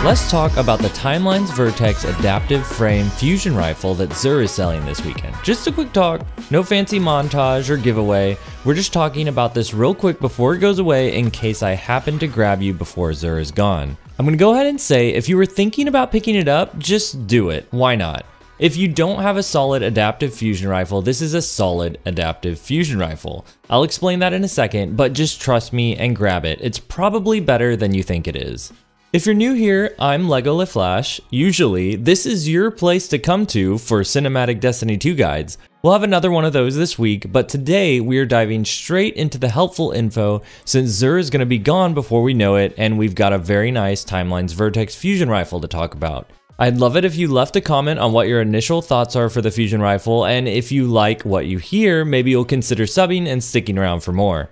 let's talk about the Timelines Vertex Adaptive Frame Fusion Rifle that Xur is selling this weekend. Just a quick talk, no fancy montage or giveaway. We're just talking about this real quick before it goes away in case I happen to grab you before Xur is gone. I'm gonna go ahead and say, if you were thinking about picking it up, just do it. Why not? If you don't have a solid adaptive fusion rifle, this is a solid adaptive fusion rifle. I'll explain that in a second, but just trust me and grab it. It's probably better than you think it is. If you're new here, I'm Lego LeFlash. Usually, this is your place to come to for cinematic Destiny 2 guides. We'll have another one of those this week, but today we are diving straight into the helpful info since Xur is going to be gone before we know it, and we've got a very nice Timelines Vertex fusion rifle to talk about. I'd love it if you left a comment on what your initial thoughts are for the fusion rifle, and if you like what you hear, maybe you'll consider subbing and sticking around for more.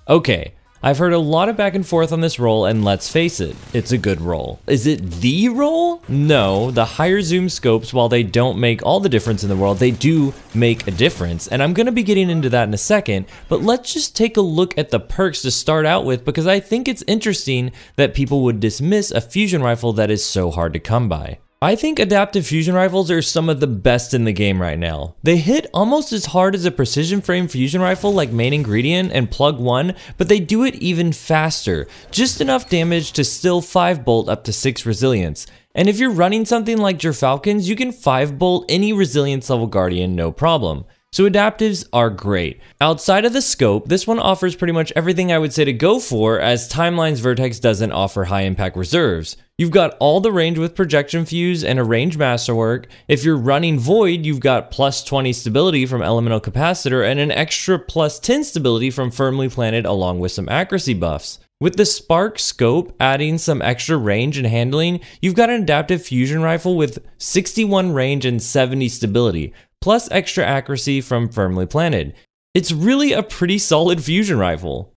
Okay, I've heard a lot of back and forth on this roll, and let's face it, it's a good roll. Is it the roll? No, the higher zoom scopes, while they don't make all the difference in the world, they do make a difference, and I'm going to be getting into that in a second, but let's just take a look at the perks to start out with, because I think it's interesting that people would dismiss a fusion rifle that is so hard to come by. I think adaptive fusion rifles are some of the best in the game right now. They hit almost as hard as a precision frame fusion rifle like Main Ingredient and Plug 1, but they do it even faster, just enough damage to still 5-bolt up to 6 resilience. And if you're running something like Falcons, you can 5-bolt any resilience level Guardian no problem. So adaptives are great. Outside of the scope, this one offers pretty much everything I would say to go for, as Timelines Vertex doesn't offer high impact reserves. You've got all the range with projection fuse and a range masterwork. If you're running Void, you've got plus 20 stability from elemental capacitor and an extra plus 10 stability from firmly planted along with some accuracy buffs. With the Spark scope adding some extra range and handling, you've got an adaptive fusion rifle with 61 range and 70 stability, plus extra accuracy from firmly planted. It's really a pretty solid fusion rifle.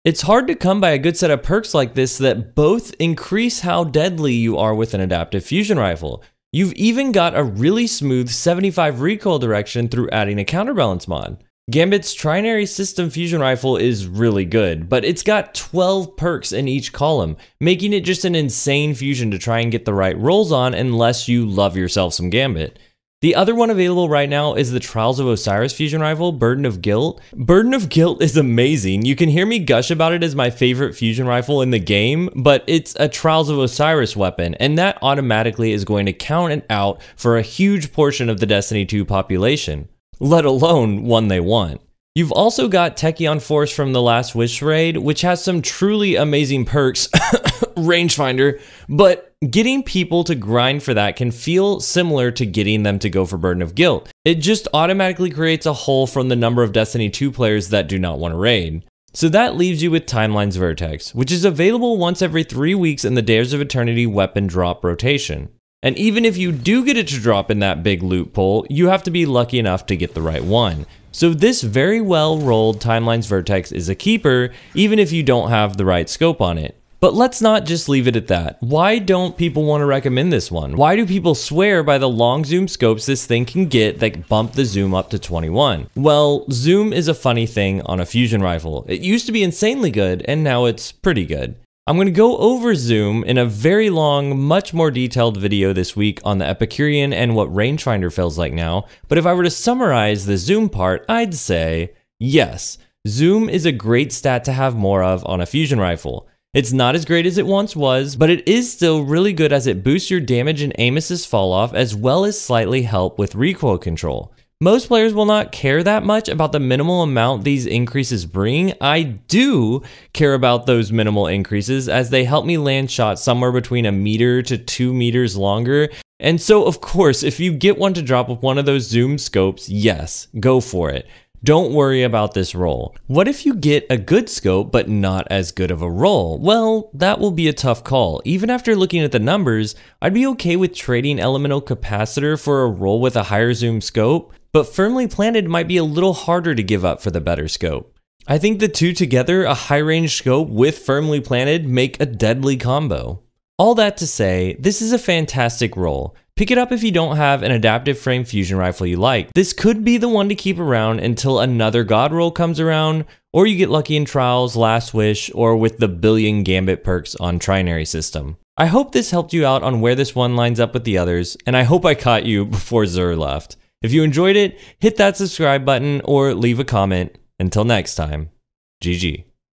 It's hard to come by a good set of perks like this that both increase how deadly you are with an adaptive fusion rifle. You've even got a really smooth 75 recoil direction through adding a counterbalance mod. Gambit's trinary system fusion rifle is really good, but it's got 12 perks in each column, making it just an insane fusion to try and get the right rolls on unless you love yourself some Gambit. The other one available right now is the Trials of Osiris fusion rifle, Burden of Guilt. Burden of Guilt is amazing. You can hear me gush about it as my favorite fusion rifle in the game, but it's a Trials of Osiris weapon, and that automatically is going to count it out for a huge portion of the Destiny 2 population, let alone one they want. You've also got Tachyon Force from the Last Wish raid, which has some truly amazing perks, rangefinder, but getting people to grind for that can feel similar to getting them to go for Burden of Guilt. It just automatically creates a hole from the number of Destiny 2 players that do not want to raid. So that leaves you with Timelines Vertex, which is available once every 3 weeks in the Dares of Eternity weapon drop rotation. And even if you do get it to drop in that big loot pool, you have to be lucky enough to get the right one. So this very well rolled Timelines Vertex is a keeper, even if you don't have the right scope on it. But let's not just leave it at that. Why don't people want to recommend this one? Why do people swear by the long zoom scopes this thing can get that bump the zoom up to 21? Well, zoom is a funny thing on a fusion rifle. It used to be insanely good, and now it's pretty good. I'm going to go over zoom in a very long, much more detailed video this week on the Epicurean and what rangefinder feels like now, but if I were to summarize the zoom part, I'd say, yes, zoom is a great stat to have more of on a fusion rifle. It's not as great as it once was, but it is still really good as it boosts your damage and aim assist fall off, as well as slightly help with recoil control. Most players will not care that much about the minimal amount these increases bring. I do care about those minimal increases, as they help me land shots somewhere between 1 meter to 2 meters longer. And so of course, if you get one to drop with one of those zoom scopes, yes, go for it. Don't worry about this roll. What if you get a good scope but not as good of a roll? Well, that will be a tough call. Even after looking at the numbers, I'd be okay with trading elemental capacitor for a roll with a higher zoom scope, but firmly planted might be a little harder to give up for the better scope. I think the two together, a high range scope with firmly planted, make a deadly combo. All that to say, this is a fantastic roll. Pick it up if you don't have an adaptive frame fusion rifle you like. This could be the one to keep around until another god roll comes around, or you get lucky in Trials, Last Wish, or with the billion Gambit perks on Trinary system. I hope this helped you out on where this one lines up with the others, and I hope I caught you before Zur left. If you enjoyed it, hit that subscribe button or leave a comment. Until next time, GG.